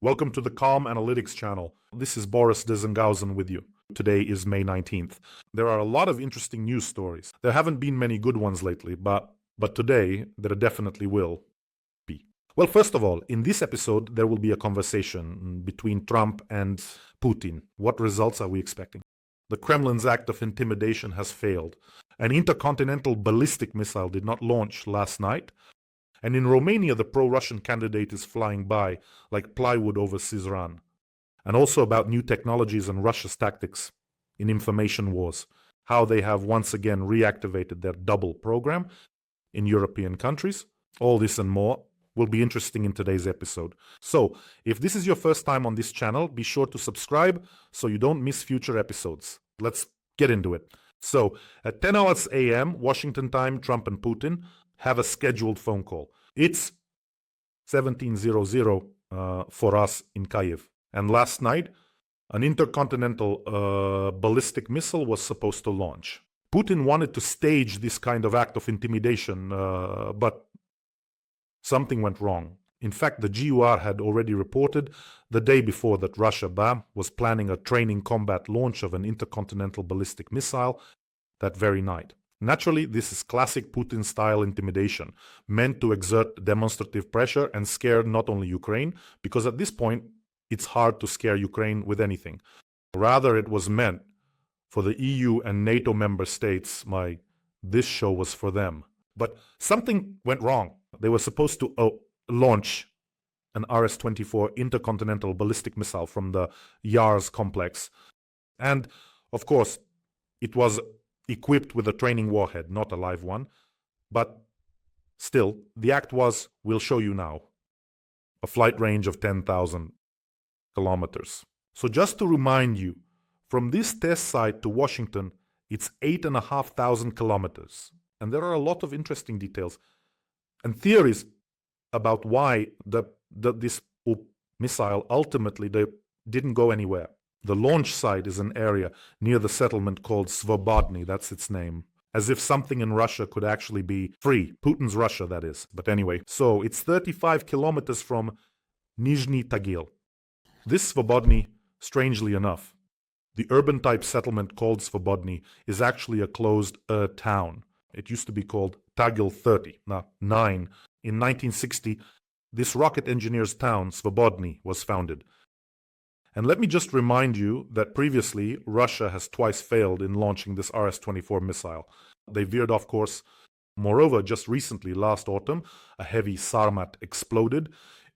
Welcome to the Calm Analytics channel. This is Boris Dizenghausen with you. Today is May 19th. There are a lot of interesting news stories. There haven't been many good ones lately, but today there definitely will be. Well, first of all, in this episode, there will be a conversation between Trump and Putin. What results are we expecting? The Kremlin's act of intimidation has failed. An intercontinental ballistic missile did not launch last night. And in Romania, the pro-Russian candidate is flying by like plywood over Sizran. And also about new technologies and Russia's tactics in information wars, how they have once again reactivated their double program in European countries. All this and more will be interesting in today's episode. So, if this is your first time on this channel, be sure to subscribe so you don't miss future episodes. Let's get into it. So, at 10 hours a.m. Washington time, Trump and Putin have a scheduled phone call. It's 17:00 for us in Kyiv. And last night, an intercontinental ballistic missile was supposed to launch. Putin wanted to stage this kind of act of intimidation, but something went wrong. In fact, the GUR had already reported the day before that Russia was planning a training combat launch of an intercontinental ballistic missile that very night. Naturally, this is classic Putin-style intimidation, meant to exert demonstrative pressure and scare not only Ukraine, because at this point, it's hard to scare Ukraine with anything. Rather, it was meant for the EU and NATO member states. This show was for them. But something went wrong. They were supposed to launch an RS-24 intercontinental ballistic missile from the Yars complex. And, of course, it was equipped with a training warhead, not a live one. But still, the act was, we'll show you now, a flight range of 10,000 kilometers. So just to remind you, from this test site to Washington, it's 8,500 kilometers. And there are a lot of interesting details and theories about why this missile ultimately didn't go anywhere. The launch site is an area near the settlement called Svobodny, that's its name. As if something in Russia could actually be free. Putin's Russia, that is. But anyway, so it's 35 kilometers from Nizhny Tagil. This Svobodny, strangely enough, the urban-type settlement called Svobodny is actually a closed town. It used to be called Tagil 30, not 9. In 1960, this rocket engineer's town, Svobodny, was founded. And let me just remind you that previously, Russia has twice failed in launching this RS-24 missile. They veered off course. Moreover, just recently, last autumn, a heavy Sarmat exploded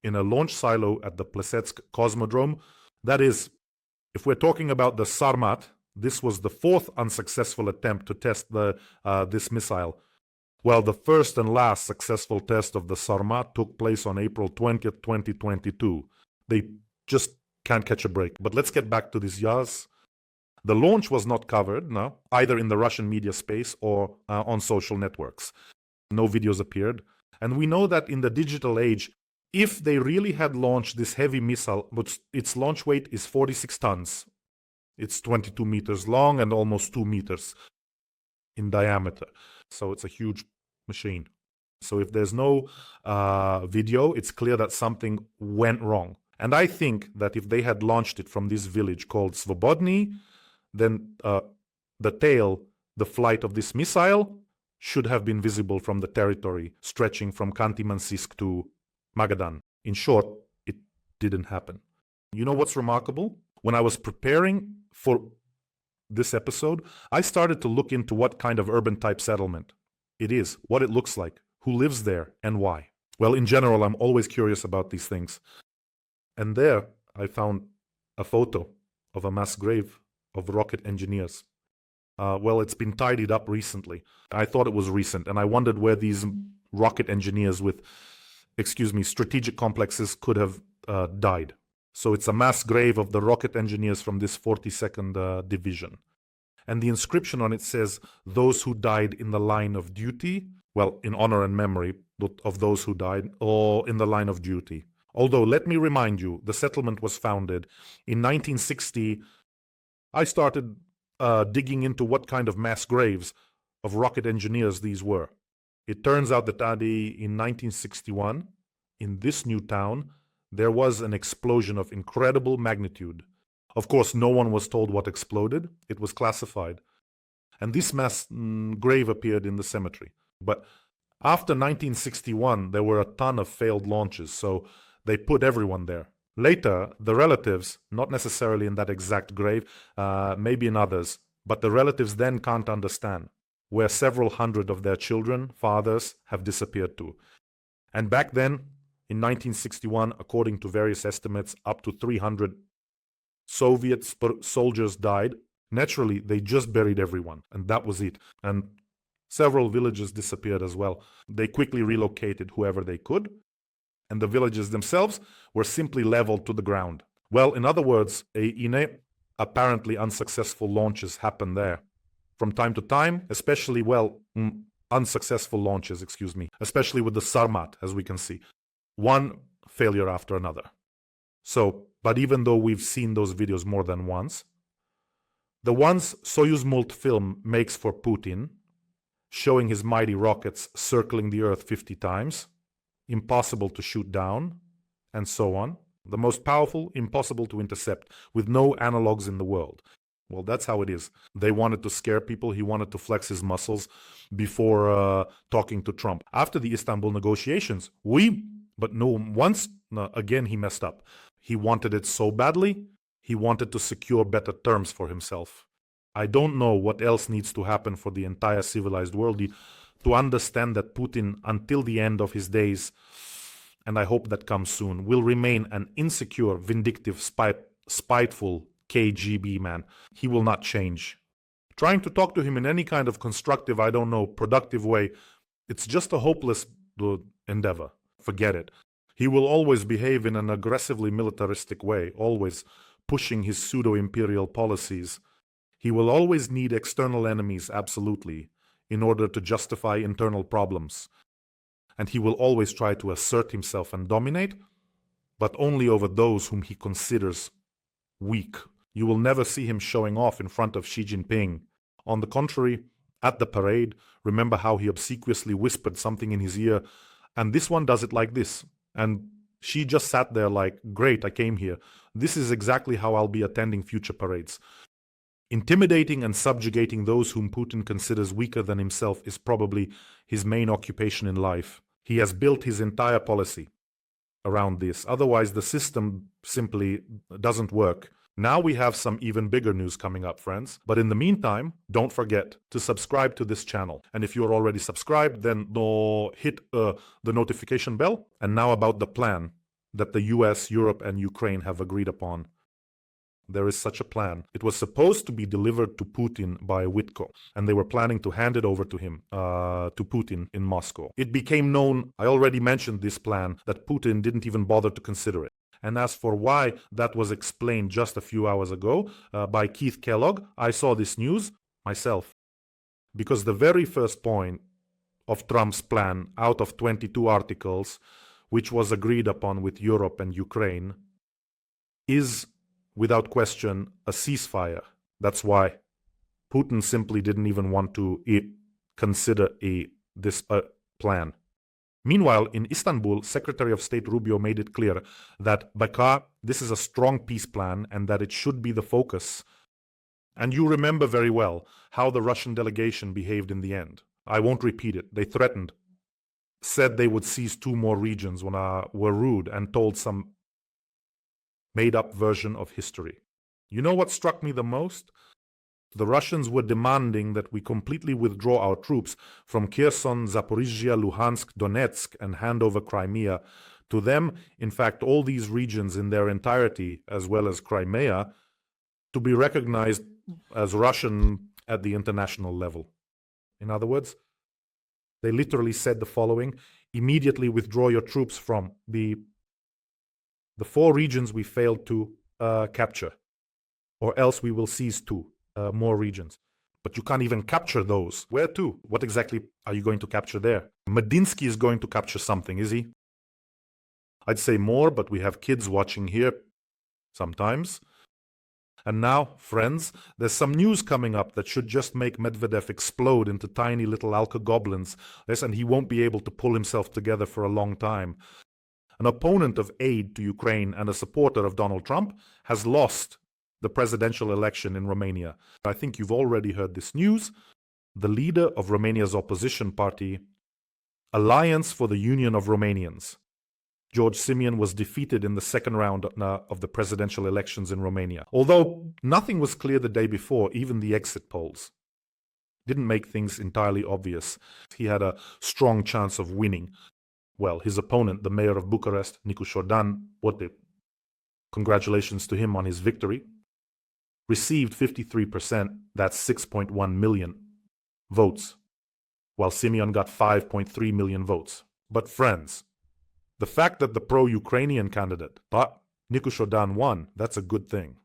in a launch silo at the Plesetsk Cosmodrome. That is, if we're talking about the Sarmat, this was the fourth unsuccessful attempt to test this missile. Well, the first and last successful test of the Sarmat took place on April 20th, 2022. They just can't catch a break. But let's get back to this Yaz. The launch was not covered, either in the Russian media space or on social networks. No videos appeared. And we know that in the digital age, if they really had launched this heavy missile, but its launch weight is 46 tons. It's 22 meters long and almost 2 meters in diameter. So it's a huge machine. So if there's no video, it's clear that something went wrong. And I think that if they had launched it from this village called Svobodny, then the flight of this missile should have been visible from the territory stretching from Khanty-Mansisk to Magadan. In short, it didn't happen. You know what's remarkable? When I was preparing for this episode, I started to look into what kind of urban-type settlement it is, what it looks like, who lives there, and why. Well, in general, I'm always curious about these things. And there, I found a photo of a mass grave of rocket engineers. Well, it's been tidied up recently. I thought it was recent, and I wondered where these rocket engineers with, strategic complexes could have died. So it's a mass grave of the rocket engineers from this 42nd Division. And the inscription on it says, those who died in the line of duty, well, in honor and memory of those who died, or in the line of duty. Although, let me remind you, the settlement was founded in 1960. I started digging into what kind of mass graves of rocket engineers these were. It turns out that in 1961, in this new town, there was an explosion of incredible magnitude. Of course, no one was told what exploded. It was classified. And this mass grave appeared in the cemetery. But after 1961, there were a ton of failed launches, so they put everyone there. Later, the relatives, not necessarily in that exact grave, maybe in others, but the relatives then can't understand where several hundred of their children, fathers, have disappeared to. And back then, in 1961, according to various estimates, up to 300 Soviet soldiers died. Naturally, they just buried everyone, and that was it. And several villages disappeared as well. They quickly relocated whoever they could, and the villages themselves were simply leveled to the ground. Well, in other words, apparently unsuccessful launches happened there. From time to time, especially, unsuccessful launches, especially with the Sarmat, as we can see. One failure after another. But even though we've seen those videos more than once, the ones Soyuz Mult film makes for Putin, showing his mighty rockets circling the Earth 50 times, impossible to shoot down, and so on. The most powerful, impossible to intercept, with no analogs in the world. Well, that's how it is. They wanted to scare people. He wanted to flex his muscles before talking to Trump. After the Istanbul negotiations, again he messed up. He wanted it so badly, he wanted to secure better terms for himself. I don't know what else needs to happen for the entire civilized world to understand that Putin, until the end of his days, and I hope that comes soon, will remain an insecure, vindictive, spiteful KGB man. He will not change. Trying to talk to him in any kind of constructive, productive way, it's just a hopeless endeavor. Forget it. He will always behave in an aggressively militaristic way, always pushing his pseudo-imperial policies. He will always need external enemies, absolutely, in order to justify internal problems. And he will always try to assert himself and dominate, but only over those whom he considers weak. You will never see him showing off in front of Xi Jinping. On the contrary, at the parade, remember how he obsequiously whispered something in his ear, and this one does it like this. And Xi just sat there like, great, I came here. This is exactly how I'll be attending future parades. Intimidating and subjugating those whom Putin considers weaker than himself is probably his main occupation in life. He has built his entire policy around this. Otherwise, the system simply doesn't work. Now we have some even bigger news coming up, friends. But in the meantime, don't forget to subscribe to this channel. And if you're already subscribed, then hit the notification bell. And now about the plan that the US, Europe, and Ukraine have agreed upon. There is such a plan. It was supposed to be delivered to Putin by Witko, and they were planning to hand it over to him, to Putin in Moscow. It became known, I already mentioned this plan, that Putin didn't even bother to consider it. And as for why, that was explained just a few hours ago by Keith Kellogg. I saw this news myself. Because the very first point of Trump's plan out of 22 articles, which was agreed upon with Europe and Ukraine, is without question a ceasefire. That's why Putin simply didn't even want to consider this plan. Meanwhile, in Istanbul, Secretary of State Rubio made it clear that this is a strong peace plan and that it should be the focus. And you remember very well how the Russian delegation behaved in the end. I won't repeat it. They threatened, said they would seize 2 more regions when were rude, and told some made-up version of history. You know what struck me the most? The Russians were demanding that we completely withdraw our troops from Kherson, Zaporizhia, Luhansk, Donetsk, and hand over Crimea. To them, in fact, all these regions in their entirety, as well as Crimea, to be recognized as Russian at the international level. In other words, they literally said the following: immediately withdraw your troops from the 4 regions we failed to capture, or else we will seize 2 more regions. But you can't even capture those. Where to? What exactly are you going to capture there? Medinsky is going to capture something, is he? I'd say more, but we have kids watching here sometimes. And now, friends, there's some news coming up that should just make Medvedev explode into tiny little alka-goblins. Yes, and he won't be able to pull himself together for a long time. an opponent of aid to Ukraine and a supporter of Donald Trump, has lost the presidential election in Romania. I think you've already heard this news. The leader of Romania's opposition party, Alliance for the Union of Romanians, George Simion, was defeated in the second round of the presidential elections in Romania. Although nothing was clear the day before, even the exit polls didn't make things entirely obvious. He had a strong chance of winning. Well, his opponent, the mayor of Bucharest, Nicu Șordan, congratulations to him on his victory, received 53%, that's 6.1 million votes, while Simion got 5.3 million votes. But friends, the fact that the pro-Ukrainian candidate, Nicu Șordan, won, that's a good thing.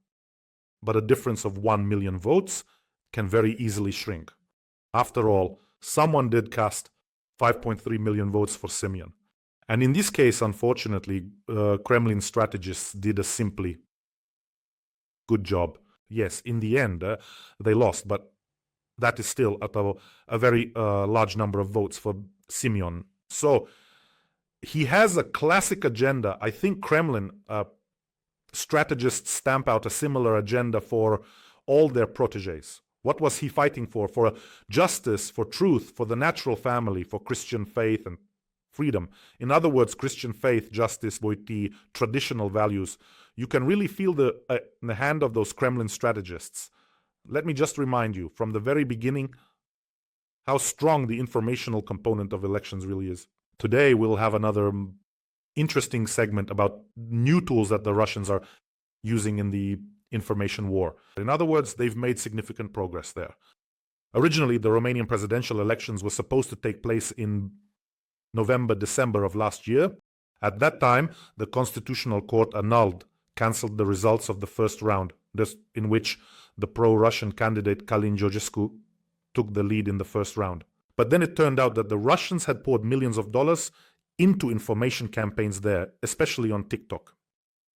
But a difference of 1 million votes can very easily shrink. After all, someone did cast 5.3 million votes for Simion. And in this case, unfortunately, Kremlin strategists did a simply good job. Yes, in the end, they lost, but that is still a very large number of votes for Simion. So he has a classic agenda. I think Kremlin strategists stamp out a similar agenda for all their proteges. What was he fighting for? For justice, for truth, for the natural family, for Christian faith and freedom. In other words, Christian faith, justice, the traditional values. You can really feel the hand of those Kremlin strategists. Let me just remind you, from the very beginning, how strong the informational component of elections really is. Today, we'll have another interesting segment about new tools that the Russians are using in the information war. In other words, they've made significant progress there. Originally, the Romanian presidential elections were supposed to take place in November, December of last year. At that time, the Constitutional Court cancelled the results of the first round, in which the pro-Russian candidate Călin Georgescu took the lead in the first round. But then it turned out that the Russians had poured millions of dollars into information campaigns there, especially on TikTok.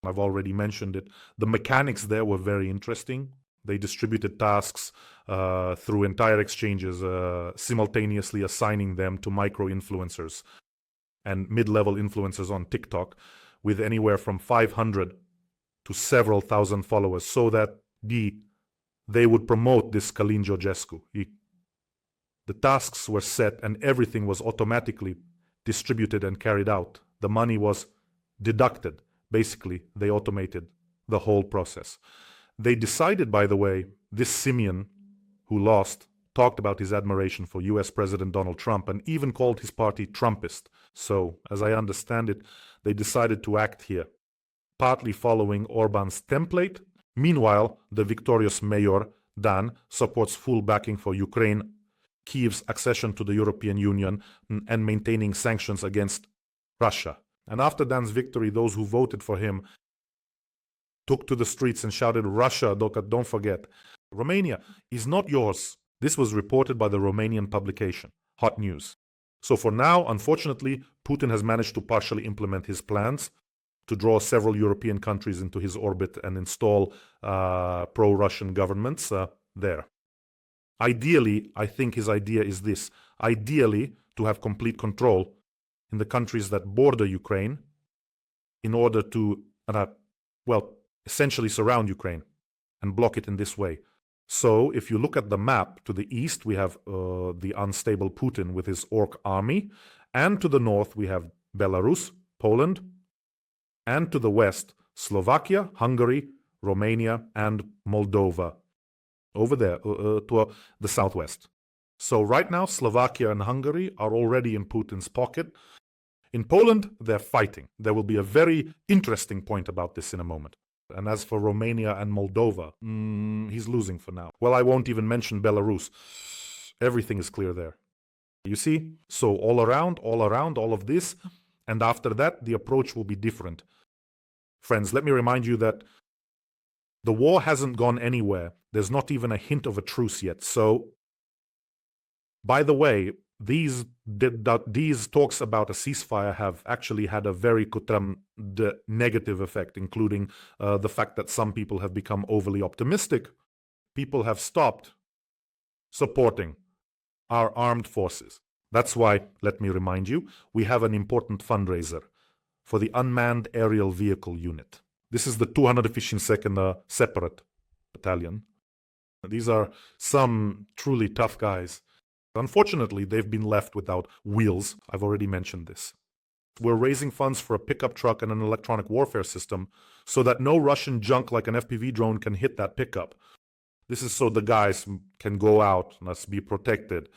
I've already mentioned it. The mechanics there were very interesting. They distributed tasks through entire exchanges, simultaneously assigning them to micro-influencers and mid-level influencers on TikTok with anywhere from 500 to several thousand followers, so that they would promote this Călin Georgescu. The tasks were set and everything was automatically distributed and carried out. The money was deducted. Basically, they automated the whole process. They decided, by the way, this Simion, who lost, talked about his admiration for US President Donald Trump and even called his party Trumpist. So, as I understand it, they decided to act here, partly following Orban's template. Meanwhile, the victorious mayor, Dan, supports full backing for Ukraine, Kyiv's accession to the European Union, and maintaining sanctions against Russia. And after Dan's victory, those who voted for him took to the streets and shouted, "Russia, don't forget. Romania is not yours." This was reported by the Romanian publication, Hot News. So for now, unfortunately, Putin has managed to partially implement his plans to draw several European countries into his orbit and install pro-Russian governments there. Ideally, I think his idea is this. Ideally, to have complete control in the countries that border Ukraine in order to, essentially surround Ukraine and block it in this way. So if you look at the map, to the east we have the unstable Putin with his orc army, and to the north we have Belarus, Poland, and to the west Slovakia, Hungary, Romania, and Moldova, over there to the southwest. So right now Slovakia and Hungary are already in Putin's pocket. In Poland, they're fighting. There will be a very interesting point about this in a moment. And as for Romania and Moldova, he's losing for now. Well, I won't even mention Belarus. Everything is clear there. You see? So all around, all of this. And after that, the approach will be different. Friends, let me remind you that the war hasn't gone anywhere. There's not even a hint of a truce yet. So, by the way, these talks about a ceasefire have actually had a very negative effect, including the fact that some people have become overly optimistic. People have stopped supporting our armed forces. That's why, let me remind you, we have an important fundraiser for the unmanned aerial vehicle unit. This is the 252nd separate battalion. These are some truly tough guys. Unfortunately, they've been left without wheels. I've already mentioned this. We're raising funds for a pickup truck and an electronic warfare system so that no Russian junk like an FPV drone can hit that pickup. This is so the guys can go out and be protected,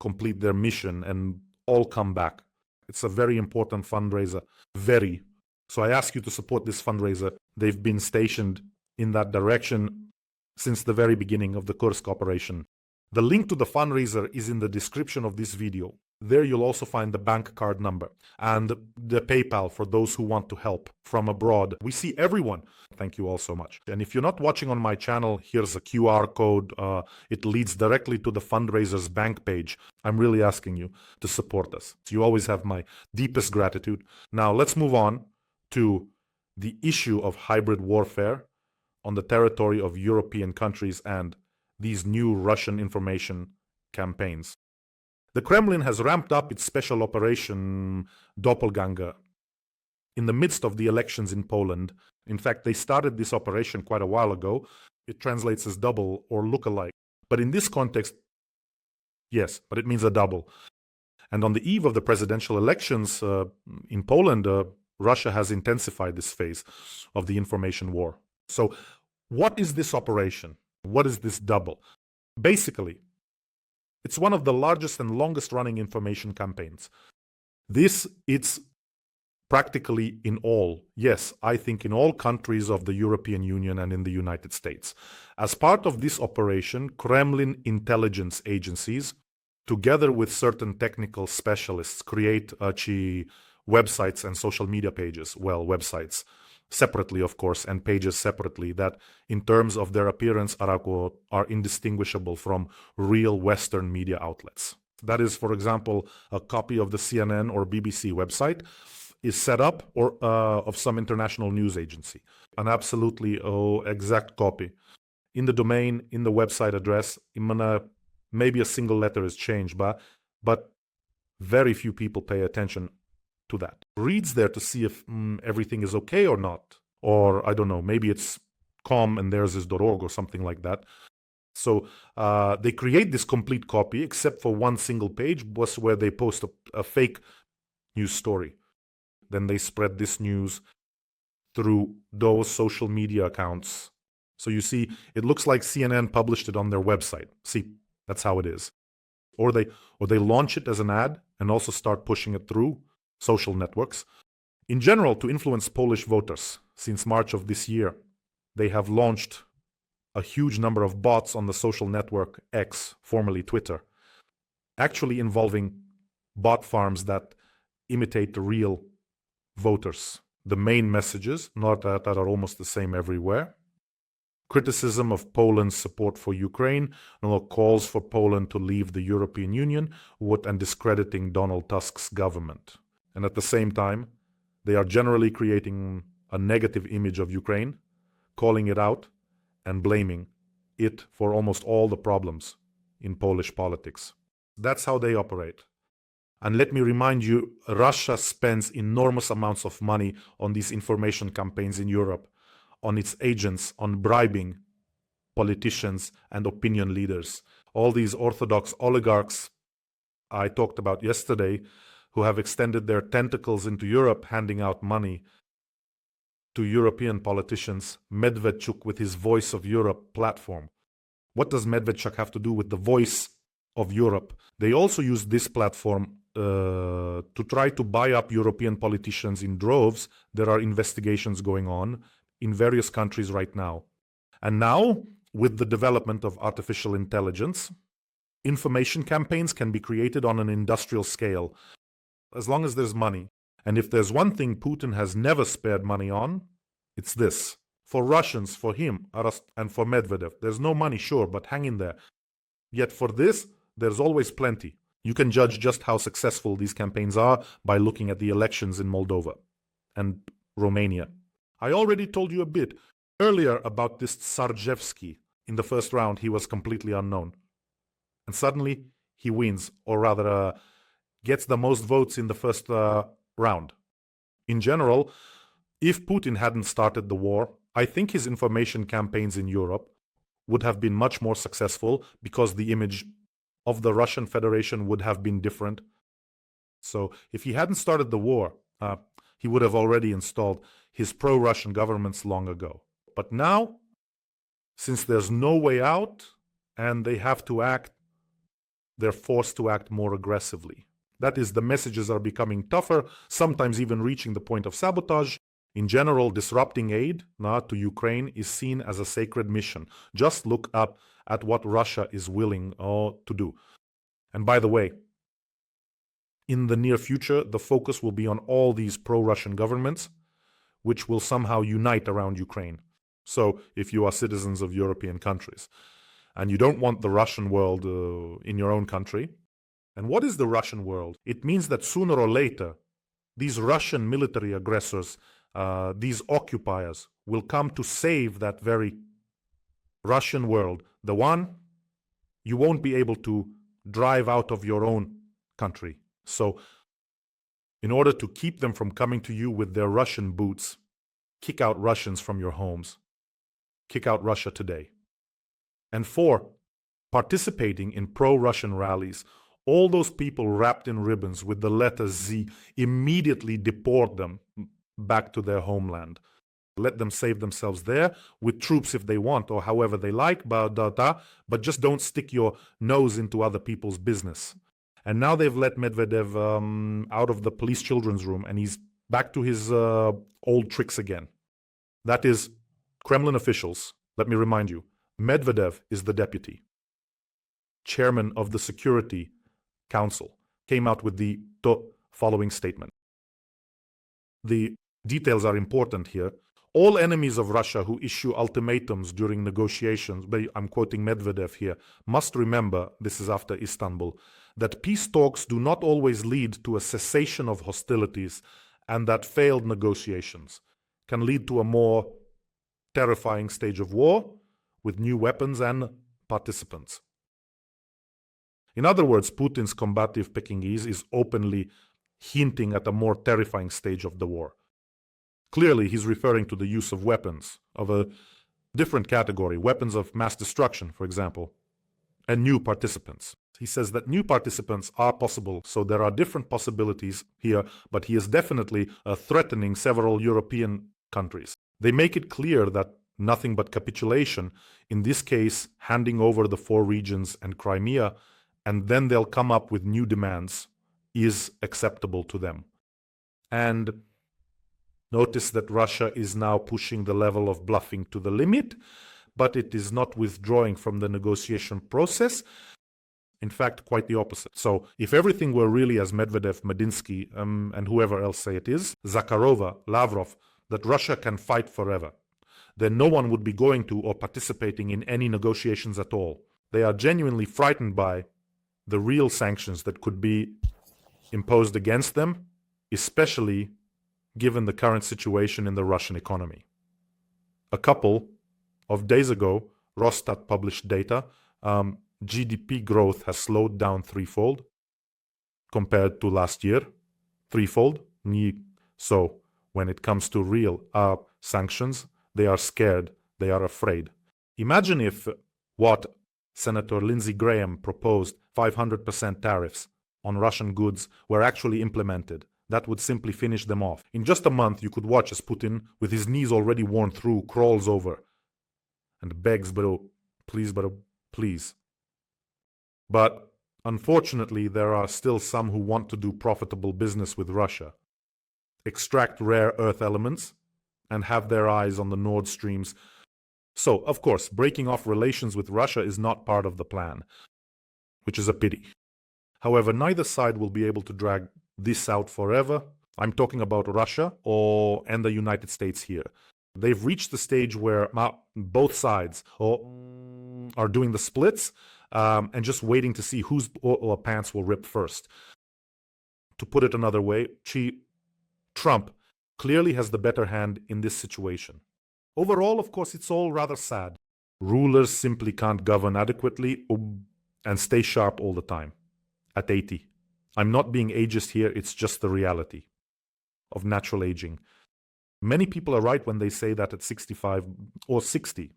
complete their mission, and all come back. It's a very important fundraiser. Very. So I ask you to support this fundraiser. They've been stationed in that direction since the very beginning of the Kursk operation. The link to the fundraiser is in the description of this video. There you'll also find the bank card number and the PayPal for those who want to help from abroad. We see everyone. Thank you all so much. And if you're not watching on my channel, here's a QR code. It leads directly to the fundraiser's bank page. I'm really asking you to support us. You always have my deepest gratitude. Now let's move on to the issue of hybrid warfare on the territory of European countries and these new Russian information campaigns. The Kremlin has ramped up its special operation Doppelganger in the midst of the elections in Poland. In fact, they started this operation quite a while ago. It translates as double or look-alike. But in this context, yes, but it means a double. And on the eve of the presidential elections in Poland, Russia has intensified this phase of the information war. So what is this operation? What is this double? Basically, it's one of the largest and longest running information campaigns. It's practically in all, yes, I think in all countries of the European Union and in the United States. As part of this operation, Kremlin intelligence agencies, together with certain technical specialists, create websites and social media pages, websites separately, of course, and pages separately that, in terms of their appearance, are indistinguishable from real Western media outlets. That is, for example, a copy of the CNN or BBC website is set up or of some international news agency. An absolutely exact copy. In the domain, in the website address, maybe a single letter is changed, but very few people pay attention to that. Reads there to see if everything is okay or not. Or, I don't know, maybe it's com and theirs is .org or something like that. So they create this complete copy, except for one single page where they post a fake news story. Then they spread this news through those social media accounts. So you see, it looks like CNN published it on their website. See, that's how it is. Or they launch it as an ad and also start pushing it through social networks. In general, to influence Polish voters, since March of this year, they have launched a huge number of bots on the social network X, formerly Twitter, actually involving bot farms that imitate the real voters. The main messages, not that are almost the same everywhere. Criticism of Poland's support for Ukraine, calls for Poland to leave the European Union, and discrediting Donald Tusk's government. And at the same time, they are generally creating a negative image of Ukraine, calling it out and blaming it for almost all the problems in Polish politics. That's how they operate. And let me remind you, Russia spends enormous amounts of money on these information campaigns in Europe, on its agents, on bribing politicians and opinion leaders. All these Orthodox oligarchs I talked about yesterday, who have extended their tentacles into Europe, handing out money to European politicians. Medvedchuk with his Voice of Europe platform. What does Medvedchuk have to do with the Voice of Europe? They also use this platform to try to buy up European politicians in droves. There are investigations going on in various countries right now. And now, with the development of artificial intelligence, information campaigns can be created on an industrial scale, as long as there's money. And if there's one thing Putin has never spared money on, it's this. For Russians, for him, and for Medvedev, there's no money, sure, but hang in there. Yet for this, there's always plenty. You can judge just how successful these campaigns are by looking at the elections in Moldova and Romania. I already told you a bit earlier about this Tsarjevsky. In the first round, he was completely unknown. And suddenly, he wins, or rather, gets the most votes in the first round. In general, if Putin hadn't started the war, I think his information campaigns in Europe would have been much more successful because the image of the Russian Federation would have been different. So if he hadn't started the war, he would have already installed his pro-Russian governments long ago. But now, since there's no way out and they have to act, they're forced to act more aggressively. That is, the messages are becoming tougher, sometimes even reaching the point of sabotage. In general, disrupting aid to Ukraine is seen as a sacred mission. Just look up at what Russia is willing to do. And by the way, in the near future, the focus will be on all these pro-Russian governments, which will somehow unite around Ukraine. So if you are citizens of European countries and you don't want the Russian world in your own country, and what is the Russian world? It means that sooner or later, these Russian military aggressors, these occupiers, will come to save that very Russian world, the one you won't be able to drive out of your own country. So, in order to keep them from coming to you with their Russian boots, kick out Russians from your homes. Kick out Russia today. And 4, participating in pro-Russian rallies, all those people wrapped in ribbons with the letter Z, immediately deport them back to their homeland. Let them save themselves there with troops if they want or however they like, but just don't stick your nose into other people's business. And now they've let Medvedev out of the police children's room, and he's back to his old tricks again. That is, Kremlin officials, let me remind you, Medvedev is the deputy. Chairman of the Security Council came out with the following statement. The details are important here. All enemies of Russia who issue ultimatums during negotiations, I'm quoting Medvedev here, must remember, this is after Istanbul, that peace talks do not always lead to a cessation of hostilities, and that failed negotiations can lead to a more terrifying stage of war with new weapons and participants. In other words, Putin's combative Pekingese is openly hinting at a more terrifying stage of the war. Clearly, he's referring to the use of weapons of a different category, weapons of mass destruction, for example, and new participants. He says that new participants are possible, so there are different possibilities here, but he is definitely threatening several European countries. They make it clear that nothing but capitulation, in this case, handing over the 4 regions and Crimea, and then they'll come up with new demands, is acceptable to them. And notice that Russia is now pushing the level of bluffing to the limit, but it is not withdrawing from the negotiation process. In fact, quite the opposite. So if everything were really as Medvedev, Medinsky, and whoever else say it is, Zakharova, Lavrov, that Russia can fight forever, then no one would be going to or participating in any negotiations at all. They are genuinely frightened by the real sanctions that could be imposed against them, especially given the current situation in the Russian economy. A couple of days ago, Rosstat published data. GDP growth has slowed down threefold compared to last year. Threefold. So when it comes to real sanctions, they are scared, they are afraid. Imagine if what Senator Lindsey Graham proposed, 500% tariffs on Russian goods, were actually implemented. That would simply finish them off. In just a month, you could watch as Putin, with his knees already worn through, crawls over and begs, please. But unfortunately, there are still some who want to do profitable business with Russia, extract rare earth elements, and have their eyes on the Nord Streams. So, of course, breaking off relations with Russia is not part of the plan, which is a pity. However, neither side will be able to drag this out forever. I'm talking about Russia and the United States here. They've reached the stage where both sides are doing the splits and just waiting to see whose pants will rip first. To put it another way, Trump clearly has the better hand in this situation. Overall, of course, it's all rather sad. Rulers simply can't govern adequately and stay sharp all the time. At 80. I'm not being ageist here, it's just the reality. of natural aging. Many people are right when they say that at 65 or 60,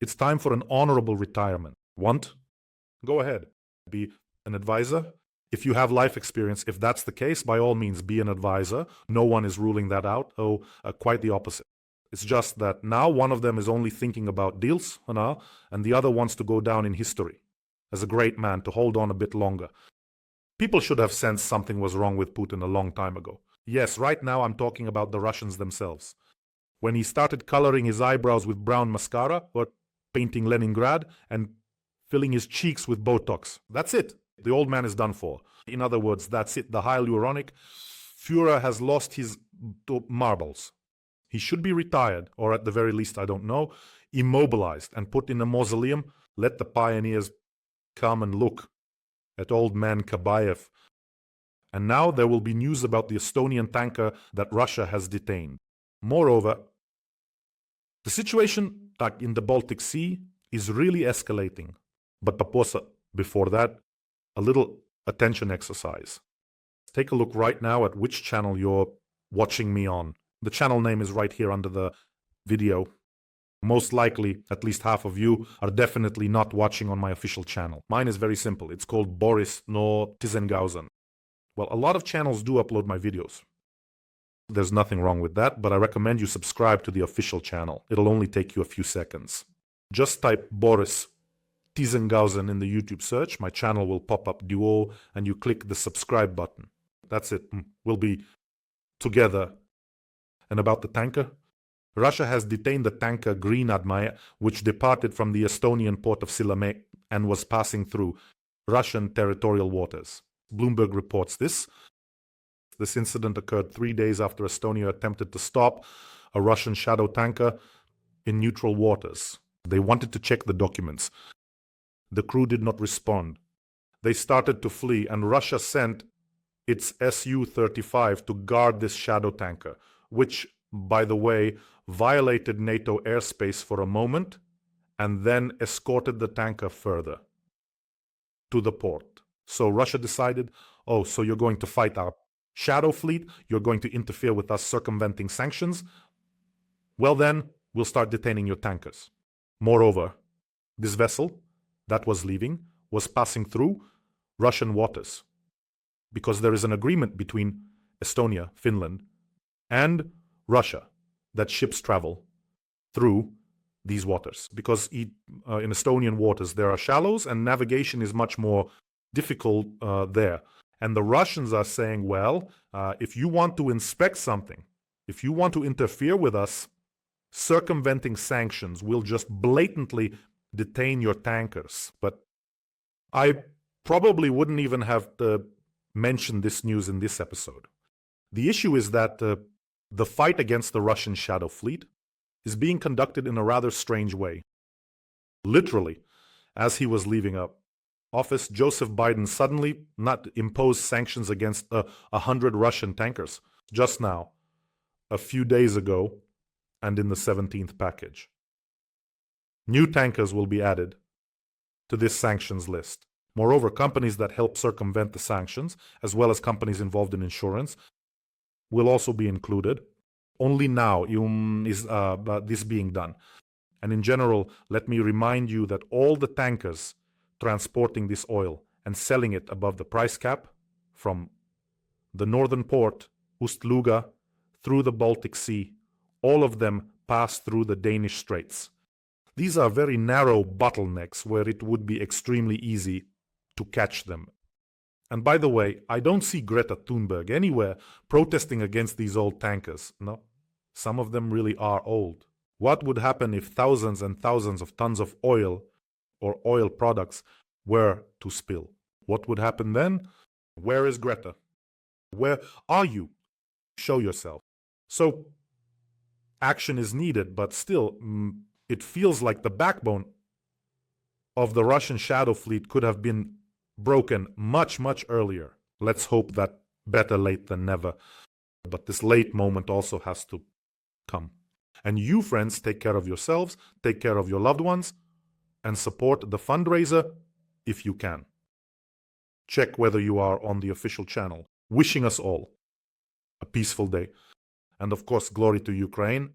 it's time for an honorable retirement. Want? Go ahead. Be an advisor. If you have life experience, if that's the case, by all means, be an advisor. No one is ruling that out. Quite the opposite. It's just that now one of them is only thinking about deals, and the other wants to go down in history as a great man, to hold on a bit longer. People should have sensed something was wrong with Putin a long time ago. Yes, right now I'm talking about the Russians themselves. When he started coloring his eyebrows with brown mascara, or painting Leningrad, and filling his cheeks with Botox. That's it. The old man is done for. In other words, that's it. The hyaluronic Führer has lost his marbles. He should be retired, or at the very least, I don't know, immobilized and put in a mausoleum. Let the pioneers come and look at old man Kabayev. And now there will be news about the Estonian tanker that Russia has detained. Moreover, the situation in the Baltic Sea is really escalating. But before that, a little attention exercise. Take a look right now at which channel you're watching me on. The channel name is right here under the video. Most likely, at least half of you are definitely not watching on my official channel. Mine is very simple. It's called Boris No Tizengausen. Well, a lot of channels do upload my videos. There's nothing wrong with that, but I recommend you subscribe to the official channel. It'll only take you a few seconds. Just type Boris Tizengausen in the YouTube search. My channel will pop up duo, and you click the subscribe button. That's it. We'll be together. And about the tanker? Russia has detained the tanker Green Admire, which departed from the Estonian port of Sillamäe and was passing through Russian territorial waters. Bloomberg reports this. This incident occurred 3 days after Estonia attempted to stop a Russian shadow tanker in neutral waters. They wanted to check the documents. The crew did not respond. They started to flee, and Russia sent its Su-35 to guard this shadow tanker, which, by the way, violated NATO airspace for a moment and then escorted the tanker further to the port. So Russia decided, oh, so you're going to fight our shadow fleet? You're going to interfere with us circumventing sanctions? Well then, we'll start detaining your tankers. Moreover, this vessel that was leaving was passing through Russian waters because there is an agreement between Estonia, Finland, and Russia that ships travel through these waters, because in Estonian waters there are shallows and navigation is much more difficult there. And the Russians are saying, well, if you want to inspect something, if you want to interfere with us, circumventing sanctions, we'll just blatantly detain your tankers. But I probably wouldn't even have mentioned this news in this episode. The issue is that the fight against the Russian shadow fleet is being conducted in a rather strange way. Literally, as he was leaving office, Joseph Biden suddenly not imposed sanctions against 100 Russian tankers just now, a few days ago, and in the 17th package. New tankers will be added to this sanctions list. Moreover, companies that help circumvent the sanctions, as well as companies involved in insurance, will also be included. Only now is this being done. And in general, let me remind you that all the tankers transporting this oil and selling it above the price cap from the northern port, Ust-Luga, through the Baltic Sea, all of them pass through the Danish Straits. These are very narrow bottlenecks where it would be extremely easy to catch them. And by the way, I don't see Greta Thunberg anywhere protesting against these old tankers. No, some of them really are old. What would happen if thousands and thousands of tons of oil or oil products were to spill? What would happen then? Where is Greta? Where are you? Show yourself. So, action is needed, but still, it feels like the backbone of the Russian shadow fleet could have been broken much, much earlier. Let's hope that better late than never. But this late moment also has to come. And you, friends, take care of yourselves, take care of your loved ones, and support the fundraiser if you can. Check whether you are on the official channel. Wishing us all a peaceful day. And of course, glory to Ukraine.